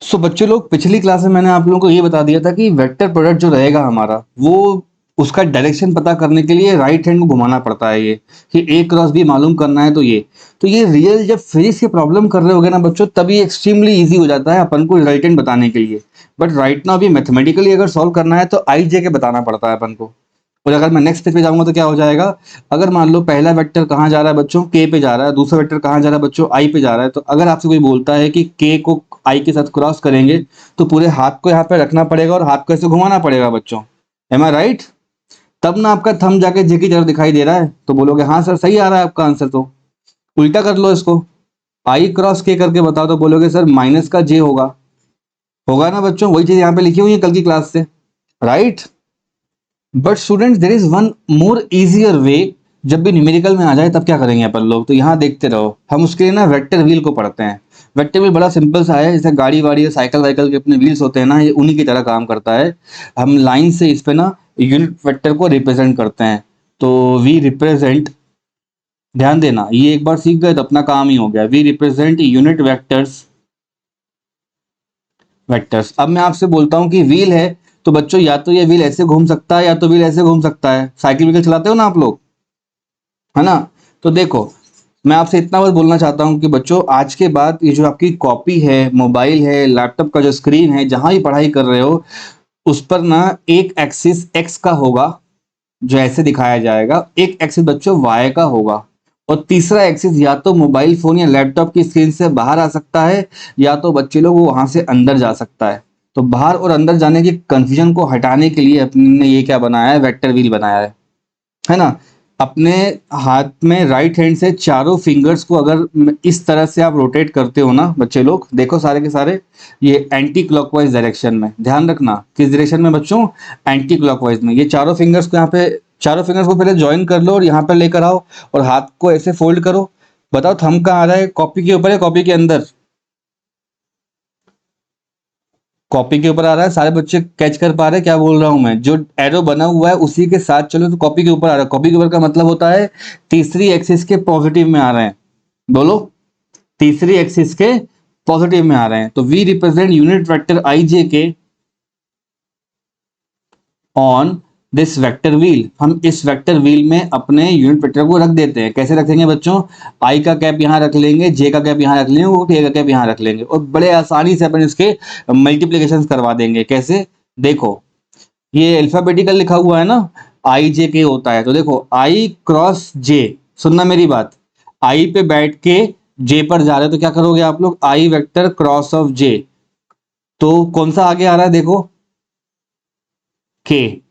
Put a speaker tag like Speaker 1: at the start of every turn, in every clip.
Speaker 1: सो बच्चे लोग, पिछली क्लास में मैंने आप लोगों को ये बता दिया था कि वेक्टर प्रोडक्ट जो रहेगा हमारा, वो उसका डायरेक्शन पता करने के लिए राइट हैंड को घुमाना पड़ता है। ये कि ए क्रॉस बी मालूम करना है, तो ये रियल जब फिजिक्स की प्रॉब्लम कर रहे होगे ना बच्चों, तभी एक्सट्रीमली इजी हो जाता है अपन को रिजल्टेंट बताने के लिए। बट राइट नाउ अभी मैथमेटिकली अगर सॉल्व करना है तो आई जे के बताना पड़ता है अपन को। और अगर मैं नेक्स्ट पेज पे जाऊंगा तो क्या हो जाएगा? अगर मान लो पहला वेक्टर कहाँ जा रहा है बच्चों, के पे जा रहा है, दूसरा वेक्टर कहाँ जा रहा है बच्चों, आई पे जा रहा है, तो अगर आपसे कोई बोलता है कि के को आई के साथ क्रॉस करेंगे, तो पूरे हाथ को यहाँ पे रखना पड़ेगा और हाथ को ऐसे घुमाना पड़ेगा बच्चों। एम आई राइट? तब ना आपका थंब जाके जे की तरफ दिखाई दे रहा है, तो बोलोगे हाँ सर सही आ रहा है आपका आंसर। तो उल्टा कर लो इसको, आई क्रॉस के करके बताओ, तो बोलोगे सर माइनस का जे होगा। होगा ना बच्चों? वही चीज यहाँ पे लिखी हुई है कल की क्लास से, right? But students, there is one more easier way. जब भी न्यूमेरिकल में आ जाए तब क्या करेंगे अपन लोग, तो यहाँ देखते रहो, हम उसके लिए ना वेक्टर व्हील को पढ़ते हैं। वेक्टर व्हील बड़ा सिंपल सा है, जैसे गाड़ी वाड़ी या साइकिल वाइकल के अपने व्हील्स होते हैं ना, ये उन्हीं की तरह काम करता है। हम लाइन से इस पे ना यूनिट वेक्टर को रिप्रेजेंट करते हैं। तो वी रिप्रेजेंट, ध्यान देना, ये एक बार सीख गए तो अपना काम ही हो गया। We represent unit vectors. Vectors, अब मैं आपसे बोलता हूँ कि व्हील है, तो बच्चों या तो ये व्हील ऐसे घूम सकता है या तो व्हील ऐसे घूम सकता है। साइकिल विकल चलाते हो ना आप लोग, है ना? तो देखो, मैं आपसे इतना बस बोलना चाहता हूँ कि बच्चों आज के बाद ये जो आपकी कॉपी है, मोबाइल है, लैपटॉप का जो स्क्रीन है, जहां भी पढ़ाई कर रहे हो, उस पर ना एक एक्सिस एक्स का होगा जो ऐसे दिखाया जाएगा, एक एक्सिस बच्चों वाई का होगा, और तीसरा एक्सिस या तो मोबाइल फोन या लैपटॉप की स्क्रीन से बाहर आ सकता है, या तो बच्चे लोग वो वहां से अंदर जा सकता है। तो बाहर और अंदर जाने की कंफ्यूजन को हटाने के लिए अपने ने ये क्या बनाया है, वेक्टर व्हील बनाया है ना? अपने हाथ में राइट हैंड से चारों फिंगर्स को अगर इस तरह से आप रोटेट करते हो ना बच्चे लोग, देखो सारे के सारे, ये एंटी क्लॉकवाइज डायरेक्शन में, ध्यान रखना किस डायरेक्शन में बच्चों, एंटी क्लॉकवाइज में। ये चारों फिंगर्स को यहाँ पे, चारों फिंगर्स को पहले ज्वाइन कर लो और यहाँ पर लेकर आओ, और हाथ को ऐसे फोल्ड करो। बताओ थंब कहाँ आ रहा है, कॉपी के ऊपर है कॉपी के अंदर? कॉपी के ऊपर आ रहा है। सारे बच्चे कैच कर पा रहे हैं क्या बोल रहा हूं मैं? जो एरो बना हुआ है उसी के साथ चलो तो कॉपी के ऊपर आ रहा है। कॉपी के ऊपर का मतलब होता है तीसरी एक्सिस के पॉजिटिव में आ रहे हैं। बोलो, तीसरी एक्सिस के पॉजिटिव में आ रहे हैं। तो वी रिप्रेजेंट यूनिट वेक्टर आई जे के ऑन दिस वेक्टर व्हील। हम इस वेक्टर व्हील में अपने यूनिट वेक्टर को रख देते हैं। कैसे रखेंगे बच्चों? आई का कैप यहां रख लेंगे, जे का कैप यहां रख लेंगे, वो के का कैप यहां रख लेंगे, और बड़े आसानी से अपन इसके मल्टीप्लीकेशन करवा देंगे। कैसे? देखो, ये अल्फाबेटिकल लिखा हुआ है ना, आई जे के होता है, तो देखो आई क्रॉस जे, सुनना मेरी बात, आई पे बैठ के जे पर जा रहे हो तो क्या करोगे आप लोग, आई वेक्टर क्रॉस ऑफ जे, तो कौन सा आगे आ रहा है देखो, के।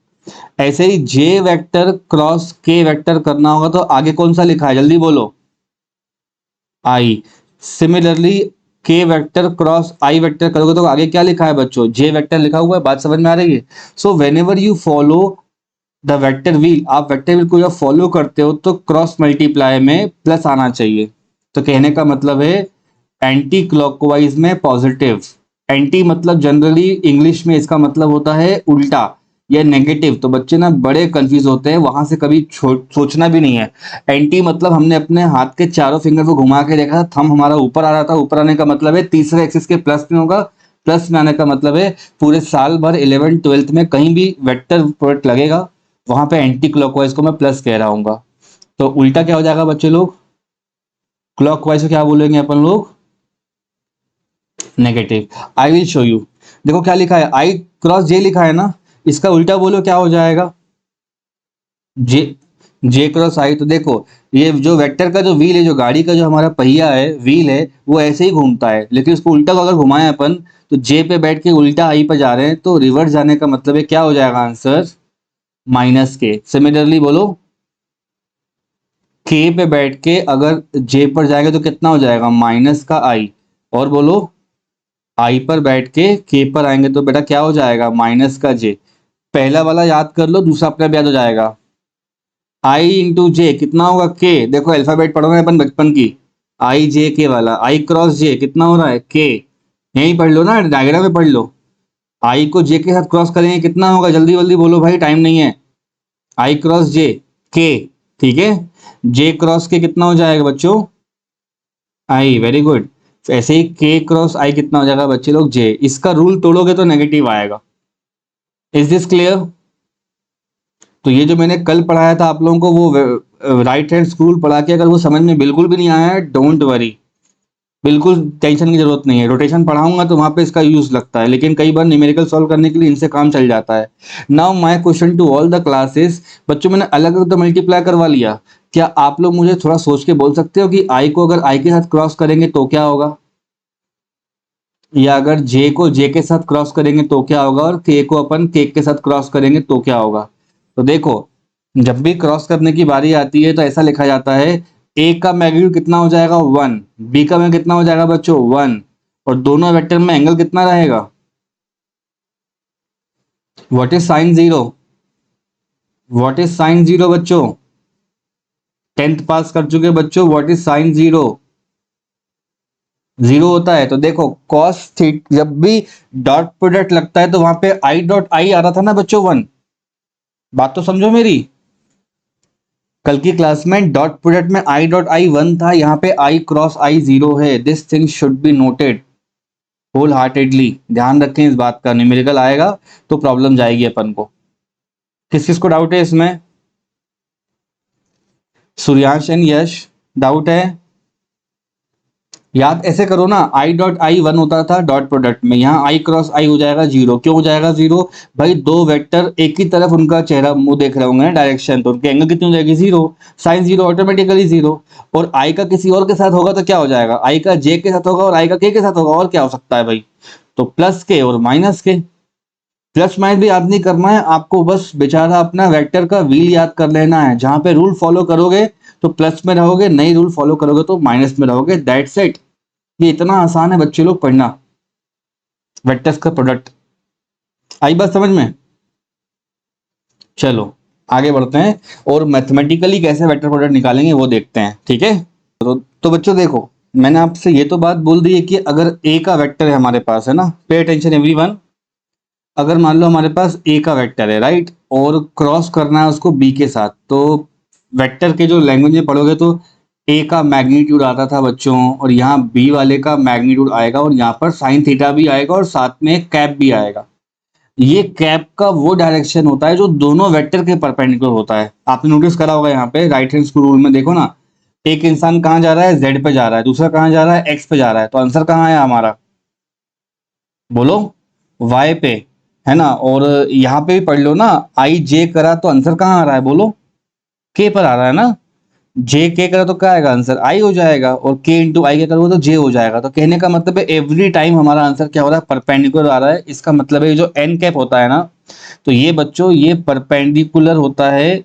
Speaker 1: ऐसे ही जे वेक्टर क्रॉस के वेक्टर करना होगा तो आगे कौन सा लिखा है, जल्दी बोलो, आई। सिमिलरली के वेक्टर क्रॉस आई वेक्टर करोगे तो आगे क्या लिखा है बच्चों, जे वेक्टर लिखा हुआ है। बात समझ में आ रही है? So when ever you follow the vector wheel, आप वेक्टर व्हील को जब फॉलो करते हो तो क्रॉस मल्टीप्लाई में प्लस आना चाहिए। तो कहने का मतलब है एंटी क्लॉकवाइज में पॉजिटिव। एंटी मतलब जनरली इंग्लिश में इसका मतलब होता है उल्टा या नेगेटिव। तो बच्चे ना बड़े कंफ्यूज होते हैं, वहां से कभी सोचना भी नहीं है। एंटी मतलब हमने अपने हाथ के चारों फिंगर को घुमा के देखा था, थंब हमारा ऊपर आ रहा था, ऊपर आने का मतलब है तीसरे एक्सिस के प्लस में होगा, प्लस में आने का मतलब है पूरे साल भर 11th 12th में कहीं भी वेक्टर प्रोडक्ट लगेगा वहां पे एंटी क्लॉकवाइज को मैं प्लस कह रहा हूँ। तो उल्टा क्या हो जाएगा बच्चे लोग, क्लॉकवाइज को क्या बोलेंगे अपन लोग, negative. I will show you. देखो क्या लिखा है, आई क्रॉस जे लिखा है ना, इसका उल्टा बोलो क्या हो जाएगा, जे, जे क्रॉस आई। तो देखो, ये जो वेक्टर का जो व्हील है, जो गाड़ी का जो हमारा पहिया है, व्हील है, वो ऐसे ही घूमता है, लेकिन उसको उल्टा को अगर घुमाएं अपन, तो जे पे बैठ के उल्टा आई पे जा रहे हैं, तो रिवर्स जाने का मतलब है क्या हो जाएगा आंसर, माइनस के। सिमिलरली बोलो, के पे बैठ के अगर जे पर जाएगा तो कितना हो जाएगा, माइनस का आई। और बोलो, आई पर बैठ के पर आएंगे तो बेटा क्या हो जाएगा, माइनस का जे। पहला वाला याद कर लो, दूसरा अपने आप याद हो जाएगा। आई इंटू जे कितना होगा, के। देखो अल्फाबेट पढ़ रहे हैं अपन बचपन की, आई जे के वाला, आई क्रॉस जे कितना हो रहा है, के। यही पढ़ लो ना, डायग्राम में पढ़ लो। आई को जे के साथ क्रॉस करेंगे कितना होगा, जल्दी जल्दी बोलो भाई, टाइम नहीं है। आई क्रॉस जे, के, ठीक है। जे क्रॉस के कितना हो जाएगा बच्चों, आई, वेरी गुड। ऐसे ही k क्रॉस i कितना हो जाएगा बच्चे लोग, j। इसका रूल तोड़ोगे तो नेगेटिव आएगा। Is this clear? तो ये जो मैंने कल पढ़ाया था आप लोगों को, वो राइट हैंड स्क्रूल पढ़ा के अगर वो समझ में बिल्कुल भी नहीं आया है, डोंट वरी, बिल्कुल टेंशन की जरूरत नहीं है। रोटेशन पढ़ाऊंगा तो वहां पे इसका यूज लगता है, लेकिन कई बार न्यूमेरिकल सॉल्व करने के लिए इनसे काम चल जाता है। Now my question to all the classes, बच्चों मैंने अलग अलग तो मल्टीप्लाई करवा लिया, क्या आप लोग मुझे थोड़ा सोच के बोल सकते हो कि आई को अगर आई के साथ क्रॉस करेंगे तो क्या होगा, या अगर जे को जे के साथ क्रॉस करेंगे तो क्या होगा, और के को अपन के के साथ क्रॉस करेंगे तो क्या होगा। तो देखो, जब भी क्रॉस करने की बारी आती है तो ऐसा लिखा जाता है, ए का मैग्नीट्यूड कितना हो जाएगा 1, बी का मैग्नीट्यूड कितना हो जाएगा बच्चों 1, और दोनों वेक्टर में एंगल कितना रहेगा, what is sine zero, what is sine zero बच्चों, 10th पास कर चुके बच्चों, what is sine zero, zero होता है। तो देखो कॉस थीट, जब भी डॉट प्रोडक्ट लगता है तो वहां पे आई डॉट आई आ रहा था ना बच्चों 1, बात तो समझो मेरी। कल की क्लास में डॉट प्रोडक्ट में आई डॉट आई 1 था, यहाँ पे आई क्रॉस आई 0 है। This thing should be noted wholeheartedly, ध्यान रखें इस बात का, न्यूमेरिकल आएगा तो प्रॉब्लम जाएगी अपन को। किस किस को डाउट है इसमें? सूर्यांश एंड यश, डाउट है? याद ऐसे करो ना, आई डॉट आई 1 होता था डॉट प्रोडक्ट में, यहाँ आई क्रॉस आई हो जाएगा 0। क्यों हो जाएगा 0? भाई दो वेक्टर एक ही तरफ उनका चेहरा मुंह देख रहे होंगे ना, डायरेक्शन, तो उनके एंगल कितनी हो जाएगी 0, साइन 0 ऑटोमेटिकली 0। और आई का किसी और के साथ होगा तो क्या हो जाएगा, आई का जे के साथ होगा और आई का के साथ होगा, और क्या हो सकता है भाई, तो प्लस के और माइनस के। प्लस माइनस भी याद नहीं करना है आपको, बस बेचारा अपना वेक्टर का व्हील याद कर लेना है। जहां पे रूल फॉलो करोगे तो प्लस में रहोगे, नहीं रूल फॉलो करोगे तो माइनस में रहोगे, दैट्स इट। ये इतना आसान है बच्चे लोग पढ़ना, वेक्टर्स का प्रोडक्ट। आई बात समझ में? चलो आगे बढ़ते हैं और मैथमेटिकली कैसे वेक्टर प्रोडक्ट निकालेंगे वो देखते हैं, ठीक है। तो बच्चों देखो, मैंने आपसे ये तो बात बोल दी है कि अगर ए का वेक्टर है हमारे पास, है ना, पे अटेंशन एवरीवन, अगर मान लो हमारे पास ए का वेक्टर है, राइट, और क्रॉस करना है उसको बी के साथ, तो वेक्टर के जो लैंग्वेज में पढ़ोगे तो ए का मैग्नीट्यूड आता था बच्चों, और यहाँ बी वाले का मैग्नीट्यूड आएगा, और यहाँ पर साइन थीटा भी आएगा, और साथ में कैप भी आएगा। ये कैप का वो डायरेक्शन होता है जो दोनों वेक्टर के परपेंडिकुलर होता है। आपने नोटिस करा होगा यहाँ पे राइट हैंड रूल में, देखो ना, एक इंसान कहाँ जा रहा है, जेड पे जा रहा है, दूसरा कहाँ जा रहा है, एक्स पे जा रहा है, तो आंसर कहाँ है हमारा, बोलो, वाई पे, है ना। और यहाँ पे भी पढ़ लो ना, आई जे करा तो आंसर कहाँ आ रहा है, बोलो, के पर आ रहा है ना। जे के करा तो क्या आएगा आंसर, आई हो जाएगा, और के इंटू आई के करोगे तो जे हो जाएगा। तो कहने का मतलब है एवरी टाइम हमारा आंसर क्या हो रहा है, परपेंडिकुलर आ रहा है। इसका मतलब है जो एन कैप होता है ना, तो ये बच्चों ये परपेंडिकुलर होता है,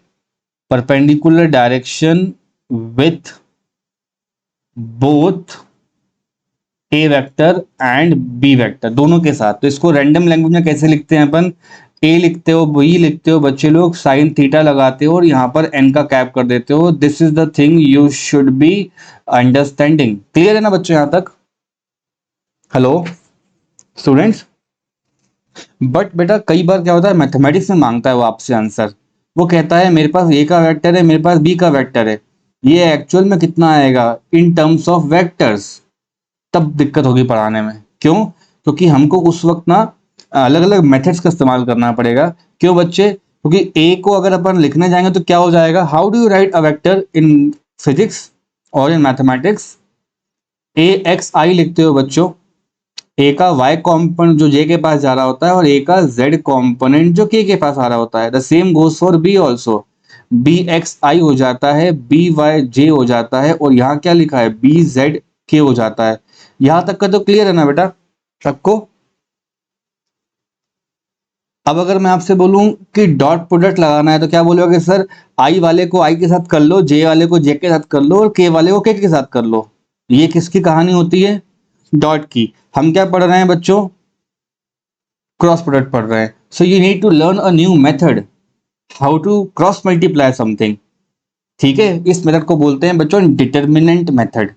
Speaker 1: perpendicular direction with both a vector and b vector, दोनों के साथ। तो इसको रैंडम लैंग्वेज में कैसे लिखते हैं अपन, ए लिखते हो, बी लिखते हो बच्चे लोग, साइन थीटा लगाते हो और यहाँ पर एन का कैप कर देते हो। This is the thing you should be understanding. Clear है ना बच्चों यहाँ तक? Hello students. बट बेटा कई बार क्या होता है, मैथमेटिक्स में मांगता है वो आपसे आंसर, वो कहता है मेरे पास ए का वेक्टर है, मेरे पास बी का वेक्टर है, ये एक्चुअल में कितना आएगा इन टर्म्स ऑफ वेक्टर्स, तब दिक्कत होगी पढ़ाने में। क्यों? क्योंकि हमको उस वक्त ना अलग अलग मेथड्स का इस्तेमाल करना पड़ेगा। क्यों बच्चे? क्योंकि ए को अगर अपन लिखने जाएंगे तो क्या हो जाएगा, how do you right a vector in physics और इन मैथमेटिक्स, ए एक्स आई लिखते हो बच्चों, ए का वाई कॉम्पोनेंट जो जे के पास जा रहा होता है, और ए का जेड कॉम्पोनेंट जो के पास आ रहा होता है। The same goes for b also, b x i हो जाता है, बी वाई जे हो जाता है, और यहाँ क्या लिखा है, बी जेड के हो जाता है। यहां तक का तो क्लियर है ना बेटा सबको? अब अगर मैं आपसे बोलूं कि डॉट प्रोडक्ट लगाना है तो क्या बोलोगे सर, आई वाले को आई के साथ कर लो, जे वाले को जे के साथ कर लो, और के वाले को के साथ कर लो। ये किसकी कहानी होती है, डॉट की। हम क्या पढ़ रहे हैं बच्चों, क्रॉस प्रोडक्ट पढ़ रहे हैं। So you need to learn a new method, how to cross multiply something, ठीक है। इस मेथड को बोलते हैं बच्चों डिटर्मिनेंट मेथड।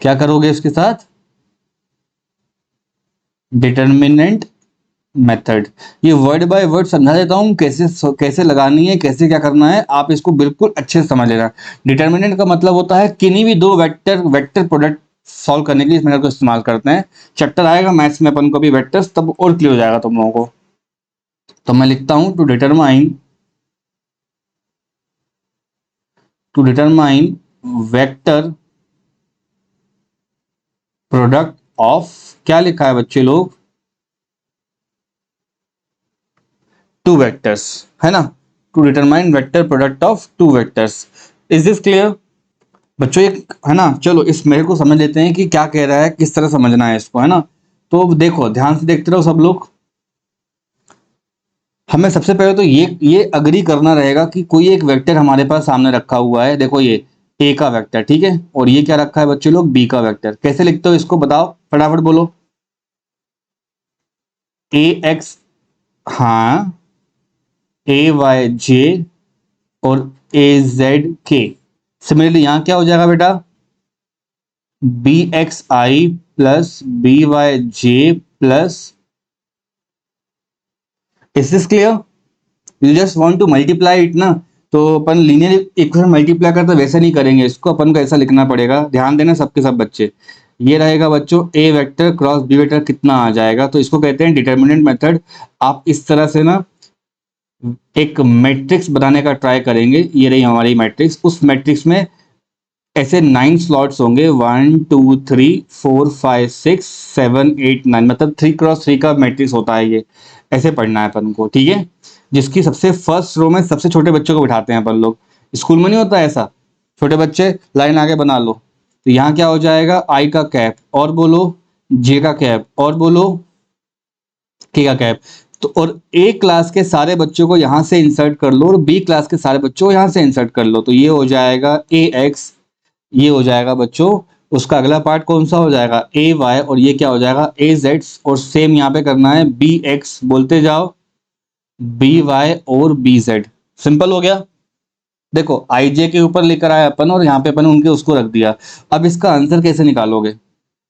Speaker 1: क्या करोगे इसके साथ, डिटर्मिनेंट मेथड। ये वर्ड बाय वर्ड समझा देता हूं, कैसे कैसे लगानी है, कैसे क्या करना है, आप इसको बिल्कुल अच्छे से समझ लेना। डिटर्मिनेंट का मतलब होता है किन्हीं भी दो वेक्टर प्रोडक्ट सॉल्व करने के लिए इस मेथड को इस्तेमाल करते हैं। चैप्टर आएगा मैथ्स में अपन को भी वेक्टर्स, तब और क्लियर हो जाएगा तुम लोगों को। तो मैं लिखता हूं to determine vector product of, क्या लिखा है बच्चे लोग, टू वेक्टर्स, है ना। To determine vector product of two vectors. Is this clear बच्चों? एक है ना। चलो इस मेथड को समझ लेते हैं कि क्या कह रहा है, किस तरह समझना है इसको, है ना। तो देखो ध्यान से देखते रहो सब लोग। हमें सबसे पहले तो ये अग्री करना रहेगा कि कोई एक वेक्टर हमारे पास सामने रखा हुआ है। देखो ये ए का वेक्टर, ठीक है, और ये क्या रखा है बच्चे लोग, बी का वेक्टर। कैसे लिखते हो इसको बताओ, फटाफट बोलो। ए एक्स, हाँ, ए वाई जे और ए जेड के। सिमिलरली यहां क्या हो जाएगा बेटा, b x i plus b y j plus, is this clear? You just want to multiply it ना। तो अपन लीनियर इक्वेशन मल्टीप्लाई करते वैसे नहीं करेंगे इसको, अपन को ऐसा लिखना पड़ेगा। ध्यान देना सबके सब बच्चे। ये रहेगा बच्चों ए वेक्टर क्रॉस बी वेक्टर कितना आ जाएगा, तो इसको कहते हैं डिटर्मिनेंट मेथड। आप इस तरह से ना एक मैट्रिक्स बनाने का ट्राई करेंगे। ये रही हमारी मैट्रिक्स। उस मैट्रिक्स में ऐसे 9 स्लॉट्स होंगे, 1 2 3 4 5 6 7 8 9, मतलब 3x3 का मैट्रिक्स होता है ये। ऐसे पढ़ना है अपन को, ठीक है। जिसकी सबसे फर्स्ट रो में सबसे छोटे बच्चों को बिठाते हैं अपन लोग। स्कूल में नहीं होता ऐसा, छोटे बच्चे लाइन आगे बना लो। तो यहाँ क्या हो जाएगा, आई का कैप और बोलो, जे का कैप और बोलो, के का कैप। तो और ए क्लास के सारे बच्चों को यहां से इंसर्ट कर लो और बी क्लास के सारे बच्चों को यहां से इंसर्ट कर लो। तो ये हो जाएगा ए एक्स, ये हो जाएगा बच्चों उसका अगला पार्ट कौन सा हो जाएगा, ए वाई, और ये क्या हो जाएगा ए जेड। और सेम यहाँ पे करना है बी एक्स, बोलते जाओ, बी वाई और बी जेड। सिंपल हो गया। देखो आई जे के ऊपर लेकर आए अपन और यहाँ पे अपन उनके उसको रख दिया। अब इसका आंसर कैसे निकालोगे,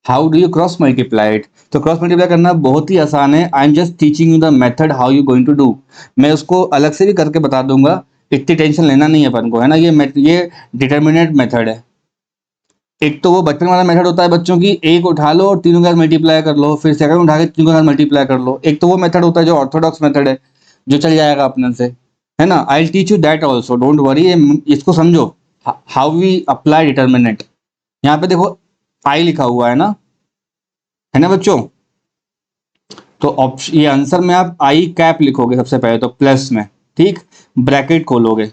Speaker 1: how do you cross multiply it? तो क्रॉस मल्टीप्लाई करना बहुत ही आसान है। I am just teaching you the method how you going to do. मैं उसको अलग से भी करके बता दूंगा, इतनी टेंशन लेना नहीं है अपन को, है ना। ये डिटर्मिनेंट मेथड है। एक तो वो बचपन वाला मेथड होता है बच्चों की, एक उठा लो और तीनों के साथ मल्टीप्लाई कर लो, फिर सेकंड उठा के तीनों के साथ मल्टीप्लाई कर लो। एक तो वो मेथड होता है जो ऑर्थोडॉक्स मेथड है, जो चल जाएगा अपने से, है ना। I teach you that also, don't worry. इसको समझो, हाउ वी अप्लाई डिटर्मिनेंट। यहाँ पे देखो आई लिखा हुआ है ना बच्चों। तो ऑप्शन, ये आंसर में आप आई कैप लिखोगे सबसे पहले तो प्लस में, ठीक। ब्रैकेट खोलोगे,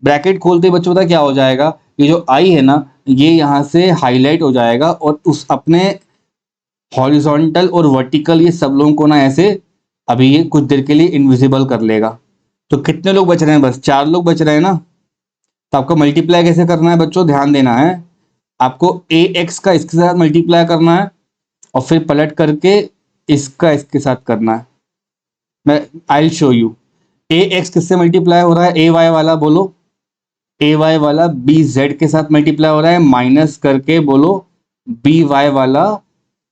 Speaker 1: ब्रैकेट खोलते ही बच्चों पता क्या हो जाएगा, ये जो आई है ना, ये यहाँ से हाईलाइट हो जाएगा और उस अपने हॉरिजॉन्टल और वर्टिकल ये सब लोगों को ना ऐसे अभी ये कुछ देर के लिए इनविजिबल कर लेगा। तो कितने लोग बच रहे हैं, बस 4 लोग बच रहे हैं ना। तो आपको मल्टीप्लाई कैसे करना है बच्चों, ध्यान देना है। आपको ए एक्स का इसके साथ मल्टीप्लाई करना है और फिर पलट करके इसका इसके साथ करना है। मैं I show you. A x किससे मल्टीप्लाई हो रहा है, ए वाई वाला बोलो, ए वाई वाला बी जेड के साथ मल्टीप्लाई हो रहा है, माइनस करके बोलो बी वाई वाला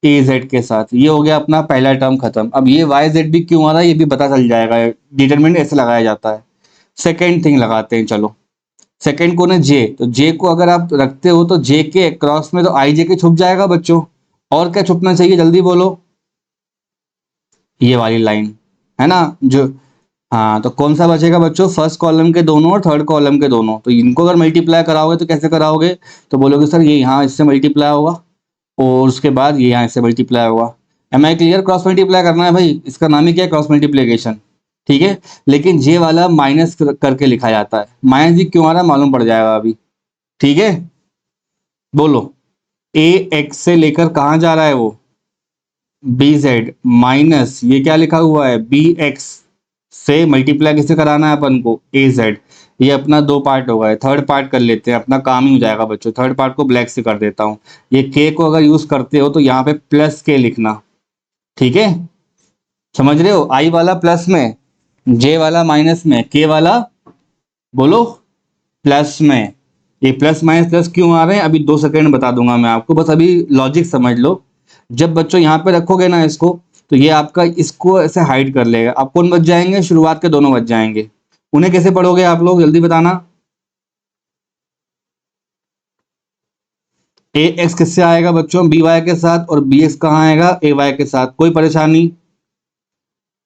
Speaker 1: ए जेड के साथ। ये हो गया अपना पहला टर्म खत्म। अब ये वाई जेड भी क्यों आ रहा है ये भी पता चल जाएगा, डिटरमिनेंट ऐसे लगाया जाता है। सेकेंड थिंग लगाते हैं, चलो। सेकेंड कौन है, जे। तो जे को अगर आप रखते हो तो जे के क्रॉस में तो आई जे के छुप जाएगा बच्चों। और क्या छुपना चाहिए, जल्दी बोलो, ये वाली लाइन, है ना जो। हाँ, तो कौन सा बचेगा बच्चों, फर्स्ट कॉलम के दोनों और थर्ड कॉलम के दोनों। तो इनको अगर मल्टीप्लाई कराओगे तो कैसे कराओगे, तो बोलोगे सर ये यहाँ इससे मल्टीप्लाई होगा और उसके बाद ये यहाँ इससे मल्टीप्लाई होगा। Am I clear? Cross multiply करना है भाई, इसका नाम ही क्या है, क्रॉस मल्टीप्लीकेशन, ठीक है। लेकिन जे वाला माइनस करके लिखा जाता है। माइनस जी क्यों आ रहा है मालूम पड़ जाएगा अभी, ठीक है। बोलो, ए एक्स से लेकर कहाँ जा रहा है वो, बी जेड, माइनस ये क्या लिखा हुआ है, बी एक्स से मल्टीप्लाई किसे कराना है अपन को, ए जेड। ये अपना 2 पार्ट हो गए, थर्ड पार्ट कर लेते हैं, अपना काम ही हो जाएगा बच्चों। थर्ड पार्ट को ब्लैक से कर देता हूँ। ये के को अगर यूज करते हो तो यहाँ पे प्लस के लिखना, ठीक है। समझ रहे हो, आई वाला प्लस में, जे वाला माइनस में, के वाला बोलो प्लस में। ये प्लस माइनस प्लस क्यों आ रहे हैं अभी 2 सेकंड बता दूंगा मैं आपको, बस अभी लॉजिक समझ लो। जब बच्चों यहाँ पे रखोगे ना इसको, तो ये आपका इसको ऐसे हाइड कर लेगा। आप कौन बच जाएंगे, शुरुआत के दोनों बच जाएंगे। उन्हें कैसे पढ़ोगे आप लोग, जल्दी बताना। ए एक्स किससे आएगा बच्चों, बी वाई के साथ, और बी एक्स कहाँ आएगा, ए वाई के साथ। कोई परेशानी?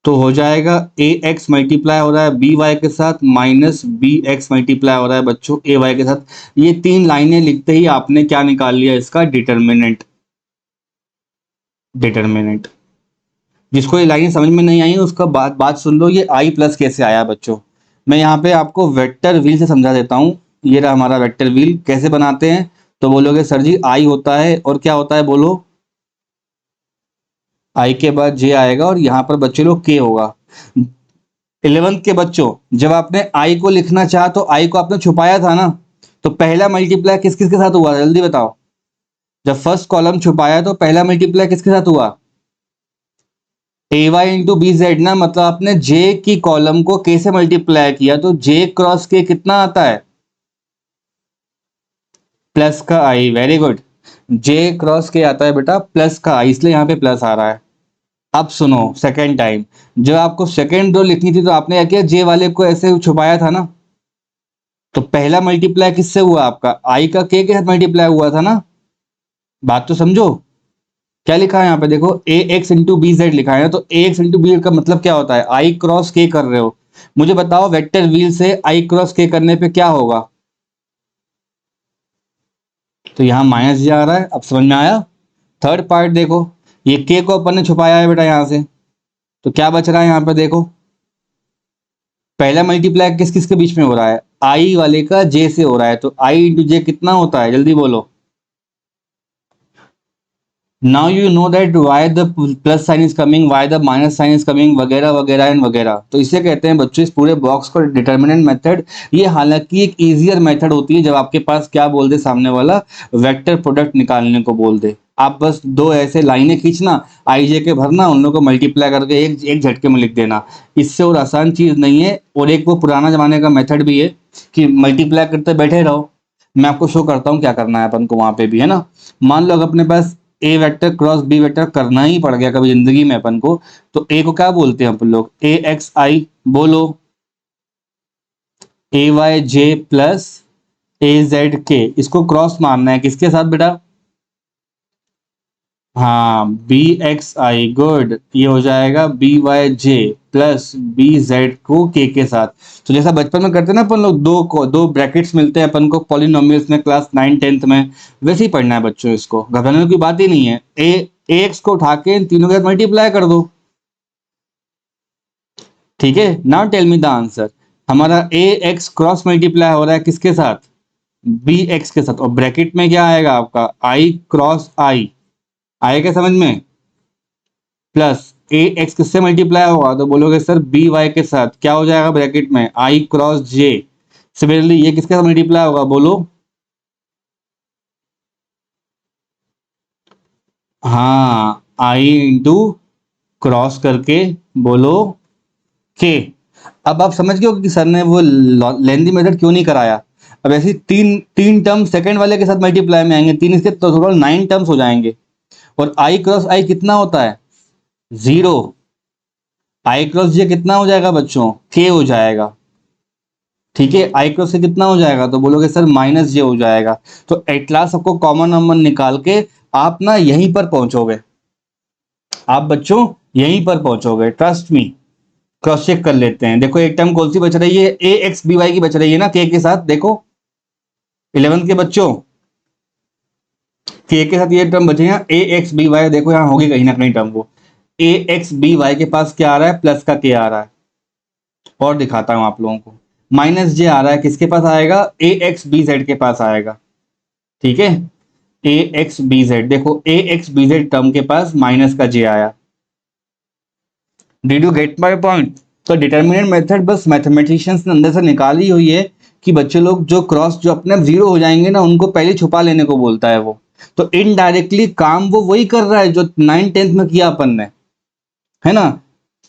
Speaker 1: तो हो जाएगा ए एक्स मल्टीप्लाई हो रहा है बी वाई के साथ, माइनस बी एक्स मल्टीप्लाई हो रहा है बच्चों ए वाई के साथ। ये तीन लाइनें लिखते ही आपने क्या निकाल लिया, इसका डिटर्मिनेंट। डिटर्मिनेंट। जिसको ये लाइन समझ में नहीं आई उसका बात बात सुन लो, ये आई प्लस कैसे आया बच्चों। मैं यहाँ पे आपको वेक्टर व्हील से समझा देता हूँ। ये रहा हमारा वेक्टर व्हील, कैसे बनाते हैं। तो बोलोगे सर जी आई होता है और क्या होता है, बोलो। आई के बाद जे आएगा और यहाँ पर बच्चे लोग के होगा। 11th के बच्चों, जब आपने आई को लिखना चाहा तो आई को आपने छुपाया था ना, तो पहला मल्टीप्लाई किस किस के साथ हुआ, जल्दी बताओ। जब फर्स्ट कॉलम छुपाया तो पहला मल्टीप्लाई किसके साथ हुआ, ए वाई इंटू बी जेड ना, मतलब आपने जे की कॉलम को के से मल्टीप्लाई किया, तो जे क्रॉस के कितना आता है, प्लस का i. Very good. J cross k आता है बेटा प्लस का आई, इसलिए यहाँ पे प्लस आ रहा है। अब सुनो सेकेंड टाइम, जब आपको सेकेंड रो लिखनी थी तो आपने क्या किया, जे वाले को ऐसे छुपाया था ना, तो पहला मल्टीप्लाई किससे हुआ आपका, आई का के साथ मल्टीप्लाई हुआ था ना। बात तो समझो। क्या लिखा है यहाँ पे देखो, ए एक्स इंटू बी जेड लिखा है ना, तो ए एक्स इंटू बी जेड का मतलब क्या होता है, आई क्रॉस के कर रहे हो। मुझे बताओ वेक्टर व्हील से आई क्रॉस के करने पे क्या होगा। तो यहाँ माइनस जे आ रहा है, अब समझ में आया। थर्ड पार्ट देखो, ये के को अपन ने छुपाया है बेटा यहाँ से, तो क्या बच रहा है यहाँ पे देखो, पहला मल्टीप्लाई किस किस के बीच में हो रहा है, आई वाले का जे से हो रहा है, तो आई इंटू जे कितना होता है, जल्दी बोलो। Now you know that why the plus sign is coming, why the minus sign is coming, वगैरह वगैरह एंड वगैरह। तो इसे कहते हैं बच्चों इस पूरे बॉक्स को डिटर्मिनेंट मेथड। ये हालांकि एक इजियर मेथड होती है जब आपके पास क्या बोल दे सामने वाला, वेक्टर प्रोडक्ट निकालने को बोल दे। आप बस दो ऐसे लाइनें खींचना, आई जे के भरना, उन लोगों को मल्टीप्लाई करके एक एक झटके में लिख देना। इससे और आसान चीज नहीं है। और एक वो पुराना जमाने का मेथड भी है कि मल्टीप्लाई करते बैठे रहो। मैं आपको शो करता हूँ क्या करना है अपन को वहां पे भी, है ना। मान लो अगर अपने पास ए वेक्टर क्रॉस बी वेक्टर करना ही पड़ गया कभी जिंदगी में अपन को, तो ए को क्या बोलते हैं अपन लोग, ए एक्स आई, बोलो। ए वाई जे प्लस ए जेड के, इसको क्रॉस मारना है किसके साथ बेटा, हाँ बी एक्स आई, गुड। ये हो जाएगा B y j plus B Z को के साथ। तो जैसा बचपन में करते हैं ना अपन लोग, दो ब्रैकेट्स मिलते हैं अपन को पॉलिनोमियल्स में क्लास 9 10th में, वैसे ही पढ़ना है बच्चों। इसको घबराने की बात ही नहीं है। ए एक्स को उठा के इन तीनों के साथ मल्टीप्लाई कर दो, ठीक है। Now tell me the answer. हमारा ए एक्स क्रॉस मल्टीप्लाई हो रहा है किसके साथ, बी एक्स के साथ, और ब्रैकेट में क्या आएगा आपका, आई क्रॉस आई आएगा समझ में, प्लस ए एक्स किससे मल्टीप्लाई होगा, तो बोलोगे सर बी वाई के साथ, क्या हो जाएगा ब्रैकेट में, आई क्रॉस जे। सिमिलरली ये किसके साथ मल्टीप्लाई होगा, बोलो। हाँ आई इंटू क्रॉस करके, बोलो के। अब आप समझ गए हो कि सर ने वो लेंदी मेथड क्यों नहीं कराया। अब ऐसी तीन तीन टर्म सेकंड वाले के साथ मल्टीप्लाई में आएंगे, तीन इसके तो टोटल 9 टर्म्स हो जाएंगे। और आई क्रॉस आई कितना होता है, जीरो। आई क्रॉस जे कितना हो जाएगा बच्चों, के हो जाएगा, ठीक है। आई क्रॉस से कितना हो जाएगा, तो बोलोगे सर माइनस जे हो जाएगा। तो एट लास्ट सबको कॉमन नंबर निकाल के आप ना यहीं पर पहुंचोगे, आप बच्चों यहीं पर पहुंचोगे, ट्रस्ट मी। क्रॉस चेक कर लेते हैं, देखो एक टर्म कौन सी बच रही है, ए एक्स बी वाई की बच रही है ना के साथ, देखो 11th के बच्चों, के साथ ये टर्म बचे हैं ए एक्स बी वाई, देखो यहाँ होगी कहीं ना कहीं टर्म वो। ए एक्स बी वाई के पास क्या आ रहा है, प्लस का के आ रहा है, और दिखाता हूं आप लोगों को। माइनस जे आ रहा है, किसके पास आएगा, ए एक्स बी जेड के पास आएगा, ठीक है। ए एक्स बी जेड, देखो ए एक्स बी जेड टर्म के पास माइनस का जे आया। Did you get my point. तो डिटर्मिनेंट मेथड बस मैथमेटिशियंस ने अंदर से निकाली हुई है कि बच्चे लोग जो क्रॉस जो अपने आप जीरो हो जाएंगे ना, उनको पहले छुपा लेने को बोलता है वो। तो इनडायरेक्टली काम वो वही कर रहा है जो 9 10th में किया अपन ने, है ना।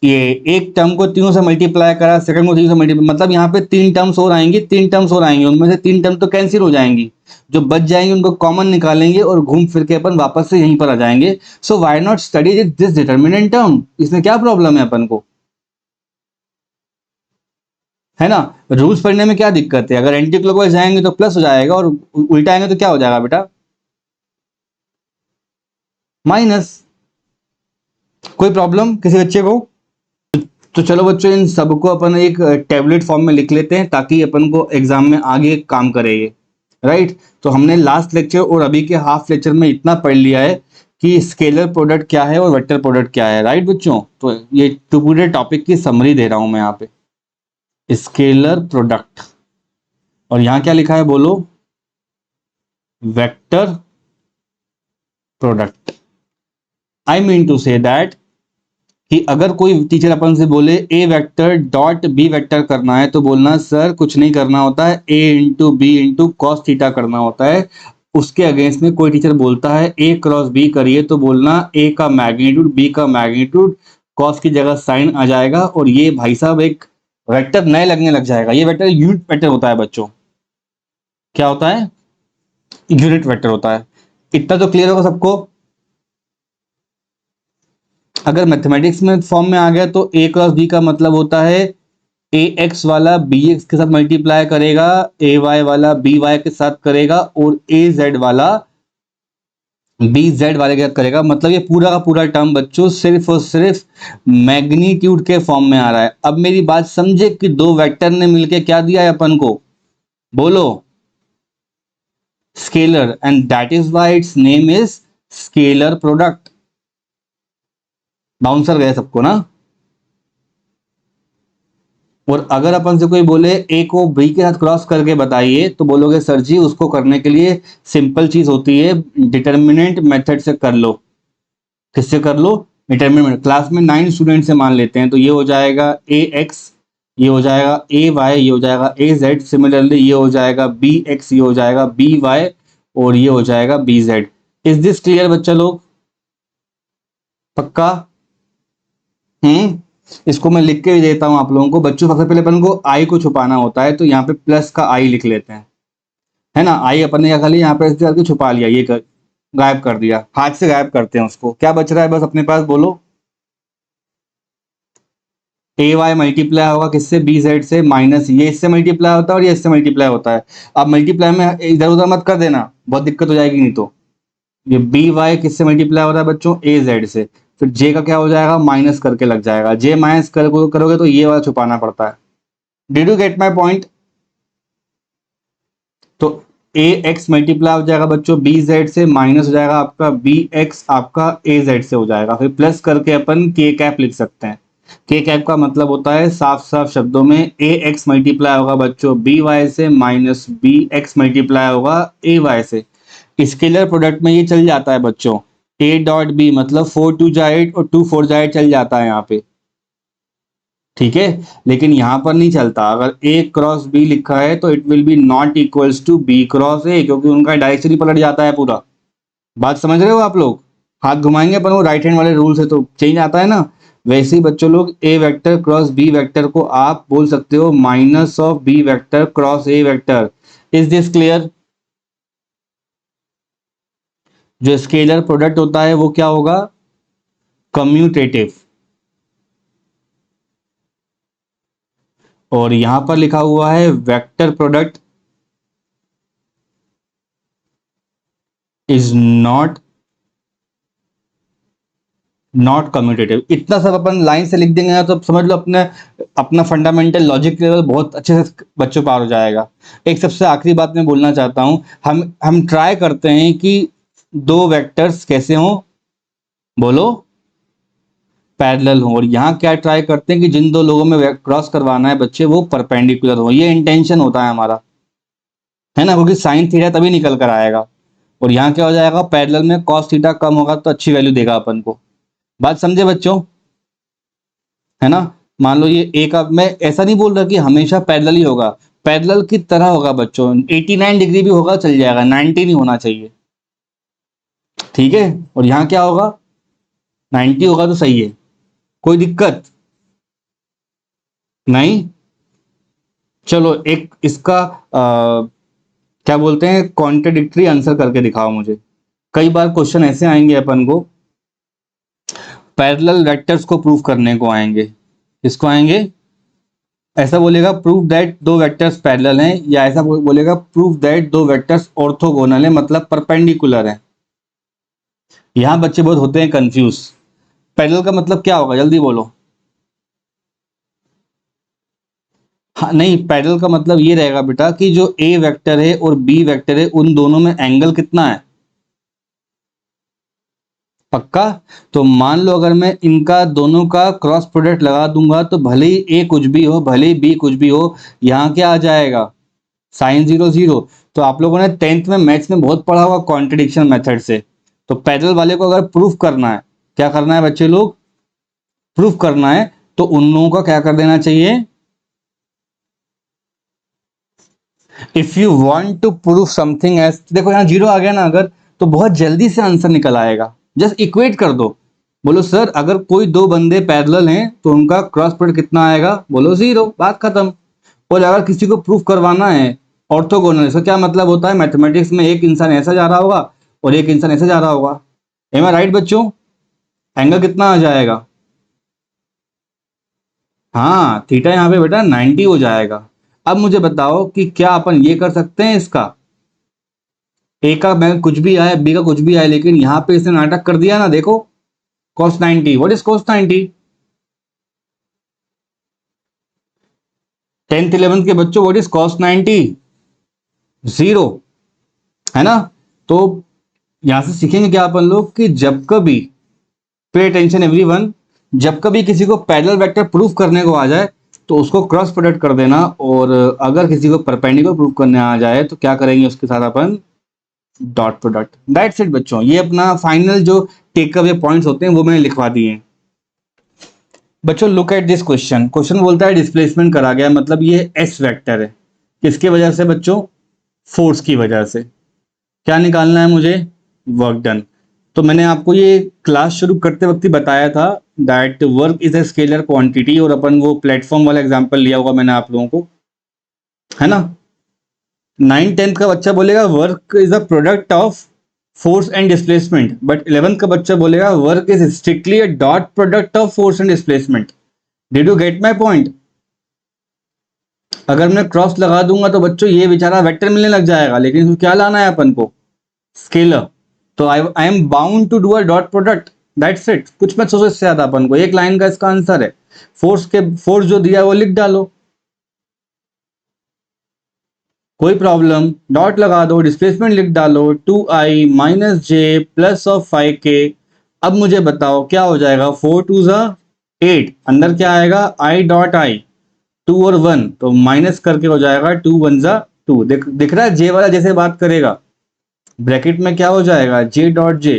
Speaker 1: ये एक टर्म को तीनों से मल्टीप्लाई करा, सेकंड को तीनों से मल्टीप्लाई, मतलब यहाँ पे तीन टर्म्स और आएंगी, तीन टर्म्स और आएंगी, उनमें से तीन टर्म तो कैंसिल हो जाएंगी, जो बच जाएंगे उनको कॉमन निकालेंगे और घूम फिर के अपन वापस से यहीं पर आ जाएंगे। So why not study this determinant term, इसमें क्या प्रॉब्लम है अपन को, है ना। रूल्स पढ़ने में क्या दिक्कत है, अगर एंटी क्लॉकवाइज जाएंगे तो प्लस हो जाएगा और उल्टा आएंगे तो क्या हो जाएगा बेटा, माइनस। कोई प्रॉब्लम किसी बच्चे को? तो चलो बच्चों, इन सबको अपन एक टेबलेट फॉर्म में लिख लेते हैं ताकि अपन को एग्जाम में आगे काम करे ये। राइट। तो हमने लास्ट लेक्चर और अभी के हाफ लेक्चर में इतना पढ़ लिया है कि स्केलर प्रोडक्ट क्या है और वेक्टर प्रोडक्ट क्या है। राइट बच्चों, तो ये पूरे टॉपिक की समरी दे रहा हूं मैं यहाँ पे, स्केलर प्रोडक्ट। और यहां क्या लिखा है बोलो? Vector product. I mean to say that कि अगर कोई टीचर अपन से बोले A vector dot B vector करना है, तो बोलना सर कुछ नहीं करना होता है, a into b into cos theta करना होता है। उसके अगेंस्ट में कोई टीचर बोलता है ए क्रॉस बी करिए, तो बोलना ए का मैग्नीट्यूड बी का मैग्नीट्यूड, कॉस की जगह साइन आ जाएगा, और ये भाई साहब एक वेक्टर नए लगने लग जाएगा। ये वेक्टर यूनिट वेक्टर होता है बच्चों। क्या होता है? यूनिट वेक्टर होता है। इतना तो क्लियर होगा सबको? अगर मैथमेटिक्स में फॉर्म में आ गया तो ए क्रॉस बी का मतलब होता है ए एक्स वाला बी एक्स के साथ मल्टीप्लाई करेगा, ए वाई वाला बी वाई के साथ करेगा, और ए जेड वाला बी जेड वाले के साथ करेगा। मतलब ये पूरा का पूरा टर्म बच्चों सिर्फ और सिर्फ मैग्नीट्यूड के फॉर्म में आ रहा है। अब मेरी बात समझे कि दो वेक्टर ने मिलके क्या दिया है अपन को? बोलो, scalar, and that is why it's name is scalar product. Bouncer गए सबको ना? और अगर अपन से कोई बोले ए को बी के साथ क्रॉस करके बताइए, तो बोलोगे सर जी उसको करने के लिए सिंपल चीज होती है, डिटर्मिनेंट मेथड से कर लो। किससे कर लो? डिटर्मिनेंट। क्लास में 9 स्टूडेंट से मान लेते हैं, तो ये हो जाएगा ए एक्स, ये हो जाएगा ए वाई, ये हो जाएगा ए जेड, सिमिलरली ये हो जाएगा बी एक्स, ये हो जाएगा बी वाई, और ये हो जाएगा B Z. Is this clear बच्चा लोग? पक्का? इसको मैं लिख के भी देता हूं आप लोगों को बच्चों। सबसे पहले अपन को आई को छुपाना होता है, तो यहाँ पे प्लस का आई लिख लेते हैं, है ना। आई अपन ने क्या कर लिया, यहाँ पे ऐसे करके छुपा लिया, गायब कर दिया, हाथ से गायब करते हैं उसको। क्या बच रहा है बस अपने पास? बोलो। ए वाई मल्टीप्लाई होगा किससे? बी जेड से, माइनस ये इससे मल्टीप्लाई होता है और ये इससे मल्टीप्लाई होता है। अब मल्टीप्लाई में इधर उधर मत कर देना, बहुत दिक्कत हो जाएगी नहीं तो। ये बी वाई किससे मल्टीप्लाई हो रहा है बच्चों? ए जेड से। फिर जे का क्या हो जाएगा? माइनस करके लग जाएगा। जे माइनस करोगे तो ये वाला छुपाना पड़ता है। Did you get my point? तो ए एक्स मल्टीप्लाई हो जाएगा बच्चों बी जेड से, माइनस हो जाएगा आपका बी एक्स आपका ए जेड से हो जाएगा, फिर प्लस करके अपन के कैप लिख सकते हैं। के कैप का मतलब होता है साफ साफ शब्दों में ए एक्स मल्टीप्लाई होगा बच्चों बी वाई से, माइनस बी एक्स मल्टीप्लाई होगा ए वाई से। स्केलर प्रोडक्ट में ये चल जाता है बच्चों, ए डॉट बी मतलब 4 2 जा 8 और 2 4 जा 8 चल जाता है यहाँ पे। ठीक है, लेकिन यहां पर नहीं चलता। अगर ए क्रॉस बी लिखा है तो it will be not equals to B cross A, क्योंकि उनका डायरेक्शन ही पलट जाता है पूरा। बात समझ रहे हो आप लोग? हाथ घुमाएंगे अपन वो राइट हैंड वाले रूल से तो चेंज आता है ना। वैसे ही बच्चों लोग A vector cross B vector को आप बोल सकते हो minus of B vector cross A vector. Is this clear? जो स्केलर प्रोडक्ट होता है वो क्या होगा? कम्यूटेटिव। और यहां पर लिखा हुआ है vector product is not commutative. इतना सब अपन लाइन से लिख देंगे ना तो समझ लो अपने अपना फंडामेंटल लॉजिक लेवल बहुत अच्छे से बच्चों पार हो जाएगा। एक सबसे आखिरी बात मैं बोलना चाहता हूं, हम ट्राई करते हैं कि दो वेक्टर्स कैसे हों? बोलो, पैरेलल हो। और यहाँ क्या ट्राई करते हैं कि जिन दो लोगों में क्रॉस करवाना है बच्चे वो परपेंडिकुलर हो। ये इंटेंशन होता है हमारा, है ना, क्योंकि साइन थीटा तभी निकल कर आएगा। और यहाँ क्या हो जाएगा? पैरेलल में कॉस थीटा कम होगा तो अच्छी वैल्यू देगा अपन को। बात समझे बच्चों? है ना। मान लो ये ए का, मैं ऐसा नहीं बोल रहा कि हमेशा पैरेलल ही होगा, पैरेलल की तरह होगा बच्चों। 89 डिग्री भी होगा चल जाएगा, 90 नहीं होना चाहिए। ठीक है। और यहाँ क्या होगा? 90 होगा तो सही है, कोई दिक्कत नहीं। चलो एक इसका क्या बोलते हैं, कॉन्ट्रडिक्टरी आंसर करके दिखाओ मुझे। कई बार क्वेश्चन ऐसे आएंगे अपन को, पैरेलल वेक्टर्स को प्रूफ करने को आएंगे। किसको आएंगे? ऐसा बोलेगा प्रूफ दैट दो वेक्टर्स पैरेलल हैं, या ऐसा बोलेगा प्रूफ दैट दो वेक्टर्स ऑर्थोगोनल है, मतलब परपेंडिकुलर है। यहां बच्चे बहुत होते हैं कंफ्यूज। पैरेलल का मतलब क्या होगा, जल्दी बोलो। हाँ नहीं, पैरेलल का मतलब ये रहेगा बेटा कि जो ए वेक्टर है और बी वेक्टर है उन दोनों में एंगल कितना है, पक्का। तो मान लो अगर मैं इनका दोनों का क्रॉस प्रोडक्ट लगा दूंगा तो भले ही ए कुछ भी हो, भले ही बी कुछ भी हो, यहाँ क्या आ जाएगा, साइन जीरो जीरो। तो आप लोगों ने टेंथ में मैथ्स में बहुत पढ़ा होगा कॉन्ट्रडिक्शन मेथड से। तो पैरेलल वाले को अगर प्रूफ करना है, क्या करना है बच्चे लोग, प्रूफ करना है, तो उन लोगों का क्या कर देना चाहिए, if you want to prove something as, देखो यहाँ जीरो आ गया ना अगर, तो बहुत जल्दी से आंसर निकल आएगा। जस्ट इक्वेट कर दो, बोलो सर अगर कोई दो बंदे पैरेलल हैं तो उनका क्रॉस प्रोडक्ट कितना आएगा, बोलो जीरो, बात खत्म। और अगर किसी को प्रूफ करवाना है ऑर्थोगोनल, इसका क्या मतलब होता है, मैथमेटिक्स में एक इंसान ऐसा जा रहा होगा और एक इंसान ऐसे जा रहा होगा। एम आई राइट बच्चों, एंगल कितना आ जाएगा, हाँ थीटा यहाँ पे बेटा 90 हो जाएगा। अब मुझे बताओ कि क्या अपन ये कर सकते हैं इसका, ए का मैं कुछ भी आए, बी का कुछ भी आए, लेकिन यहाँ पे इसने नाटक कर दिया ना, देखो cos 90, what is cos 90, 10th 11th के बच्चों व्हाट इज cos 90, जीरो, है ना। तो यहां से सीखेंगे क्या अपन लोग कि जब कभी, पे अटेंशन एवरीवन, जब कभी किसी को पैरेलल वेक्टर प्रूफ करने को आ जाए तो उसको क्रॉस प्रोडक्ट कर देना, और अगर किसी को परपेंडिकुलर प्रूफ करने आ जाए तो क्या करेंगे उसके साथ अपन, डॉट प्रोडक्ट। दैट्स इट बच्चों, ये अपना फाइनल जो टेक अवे पॉइंट्स होते हैं वो मैंने लिखवा दिए हैं। बच्चों look at this question, question बोलता है डिस्प्लेसमेंट करा गया, मतलब ये एस वेक्टर है, किसके वजह से बच्चों, फोर्स की वजह से। क्या निकालना है मुझे, वर्क डन। तो मैंने आपको ये क्लास शुरू करते वक्त ही बताया था that work is a scalar quantity, और अपन वो प्लेटफॉर्म वाला एग्जांपल लिया होगा मैंने आप लोगों को, है ना। 9th-10th का बच्चा बोलेगा work is a product of force and displacement, but 11th का बच्चा बोलेगा work is strictly a dot product of force and displacement. Did you get my point. अगर मैं क्रॉस लगा दूंगा तो बच्चों ये बेचारा वेक्टर मिलने लग जाएगा, लेकिन इसको क्या लाना है अपन को, स्केलर। तो I am bound to do a dot product, that's it, कुछ मत सोचो इससे ज्यादा, अपन को एक लाइन का इसका आंसर है। फोर्स जो दिया है वो लिख डालो, कोई प्रॉब्लम, डॉट लगा दो, डिस्प्लेसमेंट लिख डालो 2i minus J plus of 5k। अब मुझे बताओ क्या हो जाएगा, 4 2 ज़ा 8, अंदर क्या आएगा i डॉट आई, 2 और 1 तो माइनस करके हो जाएगा 2 1 ज़ा 2। दिख रहा है जे वाला जैसे बात करेगा, ब्रैकेट में क्या हो जाएगा जे डॉट जे,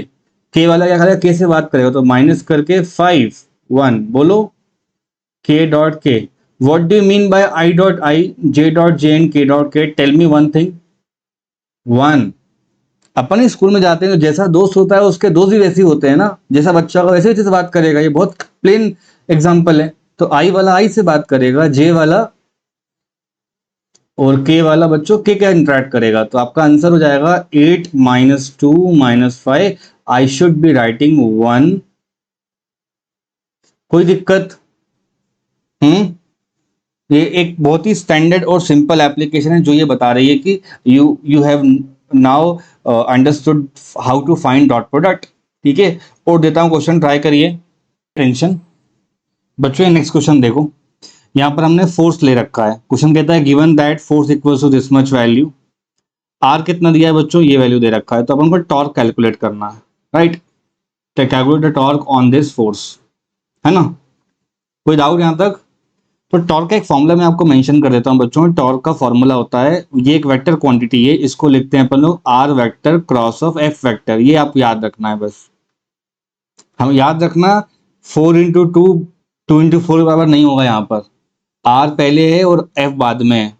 Speaker 1: के वाला क्या करेगा के से बात करेगा, तो माइनस करके 5 1, बोलो k dot k। What do you mean by I dot I, J dot J and K dot K? Tell me one thing. One. Upon school में जाते हैं तो जैसा दोस्त होता है उसके दोस्त भी वैसे ही होते हैं ना, जैसा बच्चा होगा वैसे वैसे से बात करेगा, ये बहुत प्लेन एग्जांपल है। तो आई वाला आई से बात करेगा, जे वाला और के वाला बच्चों के क्या इंटरेक्ट करेगा, तो आपका आंसर हो जाएगा 8 minus 2 minus 5। I should be writing 1। कोई दिक्कत, ये एक बहुत ही स्टैंडर्ड और सिंपल एप्लीकेशन है जो ये बता रही है कि you have now understood how to find dot product. ठीक है, और देता हूं क्वेश्चन, ट्राई करिए। टेंशन बच्चों, नेक्स्ट क्वेश्चन देखो, यहाँ पर हमने फोर्स ले रखा है। क्वेश्चन कहता है given that force equals to this much value, R कितना दिया है बच्चों, ये वैल्यू दे रखा है, तो अपन को टॉर्क कैलकुलेट करना है, right. Calculate the torque on this force, है ना। कोई डाउट यहाँ तक। तो टॉर्क का एक फॉर्मूला मैं आपको मेंशन कर देता हूं बच्चों। टॉर्क का फॉर्मूला होता है, ये एक वेक्टर क्वांटिटी है, इसको लिखते हैं अपन लोग R vector cross of F vector. ये आपको याद रखना है बस, हम याद रखना 4 इंटू 2 2 इंटू 4 के बराबर नहीं होगा, यहाँ पर आर पहले है और एफ बाद में है।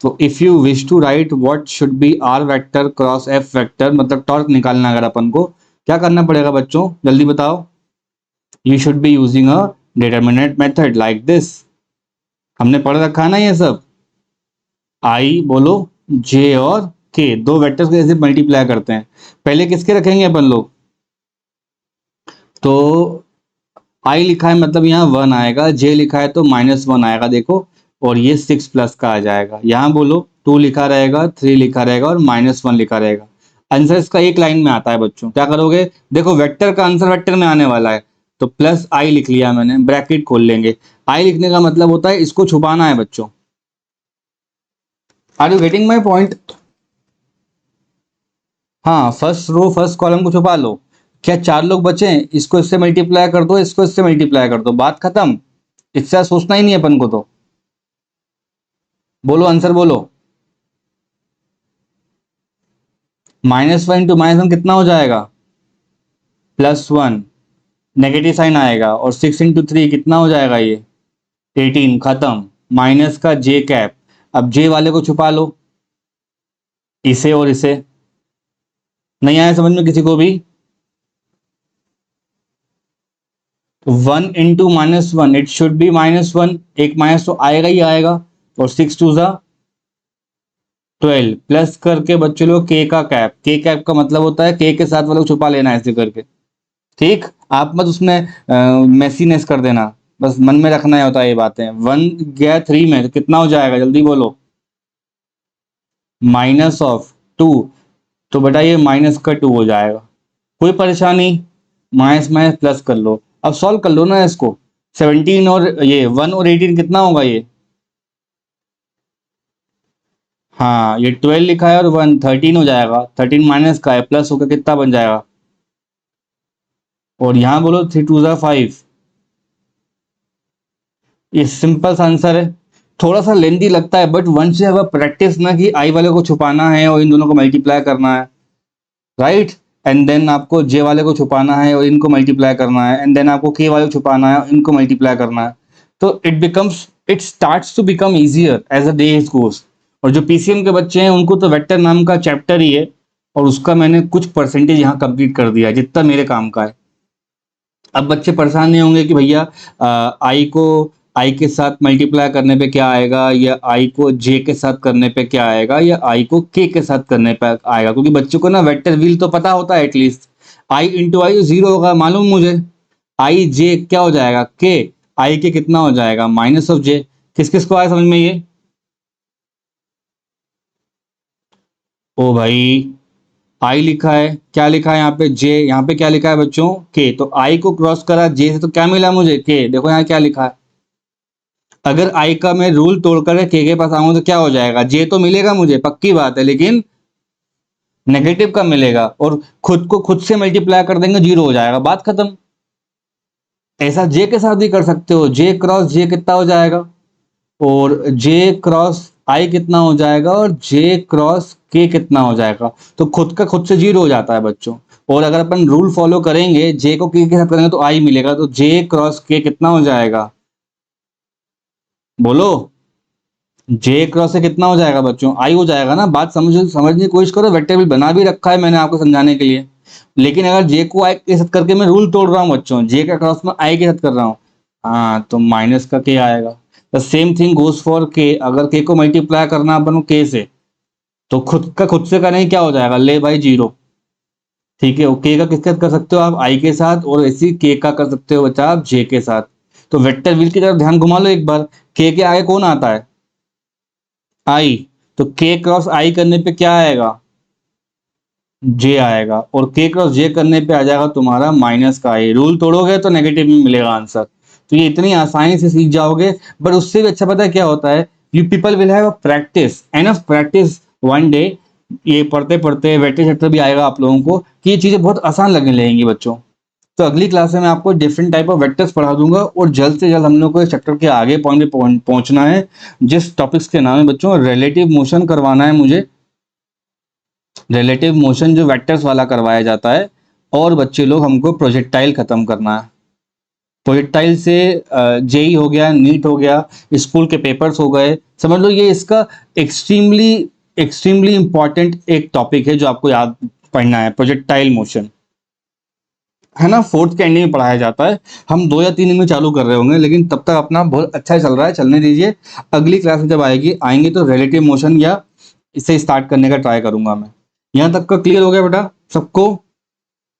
Speaker 1: तो if you wish to write what should be R vector cross F vector, मतलब टॉर्क निकालना अगर अपन को, क्या करना पड़ेगा बच्चों, जल्दी बताओ। You should be using a determinant method like this, हमने पढ़ रखा है ना ये सब। आई बोलो, जे और के, दो वेक्टर्स को ऐसे मल्टीप्लाई करते हैं। पहले किसके रखेंगे अपन लोग, तो आई लिखा है मतलब यहाँ 1 आएगा, जे लिखा है तो -1 आएगा, देखो, और ये 6 प्लस का आ जाएगा। यहाँ बोलो 2 लिखा रहेगा, 3 लिखा रहेगा और -1 लिखा रहेगा। आंसर इसका एक लाइन में आता है बच्चों, क्या करोगे, देखो वेक्टर का आंसर वेक्टर में आने वाला है, तो प्लस आई लिख लिया मैंने, ब्रैकेट खोल लेंगे। आई लिखने का मतलब होता है इसको छुपाना है बच्चों। Are you getting my point? हाँ, फर्स्ट रो फर्स्ट कॉलम को छुपा लो। क्या चार लोग बचे हैं, इसको इससे मल्टीप्लाई कर दो, इसको इससे मल्टीप्लाई कर दो, बात खत्म। इससे सोचना ही नहीं है अपन को। तो बोलो आंसर बोलो। -1 इंटू -1 कितना हो जाएगा, +1, नेगेटिव साइन आएगा, और 6 इंटू 3 कितना हो जाएगा ये, 18, खत्म। माइनस का जे कैप, अब जे वाले को छुपा लो, इसे और इसे। नहीं आया समझ में किसी को भी? 1 इंटू -1, इट शुड बी -1, एक माइनस तो आएगा ही आएगा, और 6 टू ज़ा 12, प्लस करके बच्चे लोग के का कैप, के कैप का मतलब होता है के साथ वाले को छुपा लेना है ऐसे करके, ठीक। आप मत उसमें मैसीनेस कर देना, बस मन में रखना है होता है ये बातें। 1 गया 3 में, तो कितना हो जाएगा जल्दी बोलो, -2, तो बेटा ये -2 हो जाएगा। कोई परेशानी, माइनस माइनस प्लस कर लो, अब सॉल्व कर लो ना इसको। 17 और ये 1 और 18 कितना होगा ये, हाँ ये 12 लिखा है और 1 13 हो जाएगा, 13 माइनस का है, प्लस होकर कितना बन जाएगा, और यहां बोलो 3 टू ज़ा 5। ये सिंपल सा आंसर है, थोड़ा सा लेंदी लगता है, but once you have a practice ना कि आई वाले को छुपाना है और इन दोनों को मल्टीप्लाई करना है, राइट, एंड देन आपको जे वाले को छुपाना है और इनको मल्टीप्लाई करना है, एंड देन आपको के वाले को छुपाना है और इनको मल्टीप्लाई करना है, तो it starts to become easier as a day goes. और जो पीसीएम के बच्चे हैं उनको तो वेक्टर नाम का चैप्टर ही है, और उसका मैंने कुछ परसेंटेज यहाँ कंप्लीट कर दिया है जितना मेरे काम का है। अब बच्चे परेशान नहीं होंगे कि भैया आई को आई के साथ मल्टीप्लाई करने पे क्या आएगा, या आई को जे के साथ करने पे क्या आएगा, या आई को के साथ करने पे आएगा, क्योंकि बच्चों को ना वेक्टर व्हील तो पता होता है एटलीस्ट। आई इंटू आई 0 होगा मालूम मुझे, आई जे क्या हो जाएगा के, आई के कितना हो जाएगा -जे। किस किस को आया समझ में ये? ओ भाई, आई लिखा है, क्या लिखा है यहाँ पे जे, यहाँ पे क्या लिखा है बच्चों, के, तो आई को क्रॉस करा जे से तो क्या मिला मुझे, के। देखो यहाँ क्या लिखा है, अगर आई का मैं रूल तोड़कर के पास आऊं तो क्या हो जाएगा, जे तो मिलेगा मुझे पक्की बात है, लेकिन नेगेटिव का मिलेगा, और खुद को खुद से मल्टीप्लाई कर देंगे 0 हो जाएगा, बात खत्म। ऐसा जे के साथ भी कर सकते हो, जे क्रॉस जे कितना हो जाएगा, और जे क्रॉस आई कितना हो जाएगा, और जे क्रॉस के कितना हो जाएगा, तो खुद का खुद से 0 हो जाता है बच्चों। और अगर अपन रूल फॉलो करेंगे, जे को के साथ करेंगे तो आई मिलेगा, तो जे क्रॉस के कितना हो जाएगा, बोलो। जे क्रॉस से कितना हो जाएगा बच्चों, आई हो जाएगा ना, बात समझने की कोशिश करो, वेक्टर बना भी रखा है मैंने आपको समझाने के लिए, लेकिन अगर जे को आई के साथ करके मैं रूल तोड़ रहा हूँ बच्चों, जे का क्रॉस में आई के साथ कर रहा हूँ, हाँ तो माइनस का के आएगा। The same thing goes for के, अगर के को मल्टीप्लाई करना अपन के से, तो खुद का खुद से करें क्या हो जाएगा, ले भाई 0, ठीक है। के का किसके साथ कर सकते हो आप, आई के साथ, और ऐसी के का कर सकते हो बच्चा आप जे के साथ। तो वेक्टर व्हील की तरफ ध्यान घुमा लो एक बार, के आगे कौन आता है, आई, तो के क्रॉस आई करने पे क्या आएगा, जे आएगा, और के क्रॉस जे करने पे आ जाएगा तुम्हारा माइनस का आई। रूल तोड़ोगे तो नेगेटिव में मिलेगा आंसर, तो ये इतनी आसानी से सीख जाओगे। बट उससे भी अच्छा पता है क्या होता है, you people will have a practice, enough practice, one day ये पढ़ते पढ़ते वेक्टर चैप्टर भी आएगा आप लोगों को, कि ये चीजें बहुत आसान लगने लगेंगी बच्चों। तो अगली क्लास में मैं आपको डिफरेंट टाइप ऑफ वेक्टर्स पढ़ा दूंगा, और जल्द से जल्द हम लोग को इस चैप्टर के आगे पॉइंट पे पहुंचना है, जिस टॉपिक्स के नाम है बच्चों रिलेटिव मोशन करवाना है मुझे। रिलेटिव मोशन जो वेक्टर्स वाला करवाया जाता है, और बच्चे लोग हमको प्रोजेक्टाइल खत्म करना है। प्रोजेक्टाइल से जेई हो गया, नीट हो गया, स्कूल के पेपर्स हो गए, समझ लो ये इसका एक्सट्रीमली एक्सट्रीमली इंपॉर्टेंट एक टॉपिक है जो आपको याद पढ़ना है, प्रोजेक्टाइल मोशन, है ना। फोर्थ के एंडिंग में पढ़ाया जाता है, हम 2 या 3 दिन में चालू कर रहे होंगे, लेकिन तब तक अपना बहुत अच्छा चल रहा है, चलने दीजिए। अगली क्लास में जब आएंगे तो रिलेटिव मोशन या इसे स्टार्ट करने का ट्राई करूंगा मैं। यहाँ तक का क्लियर हो गया बेटा सबको?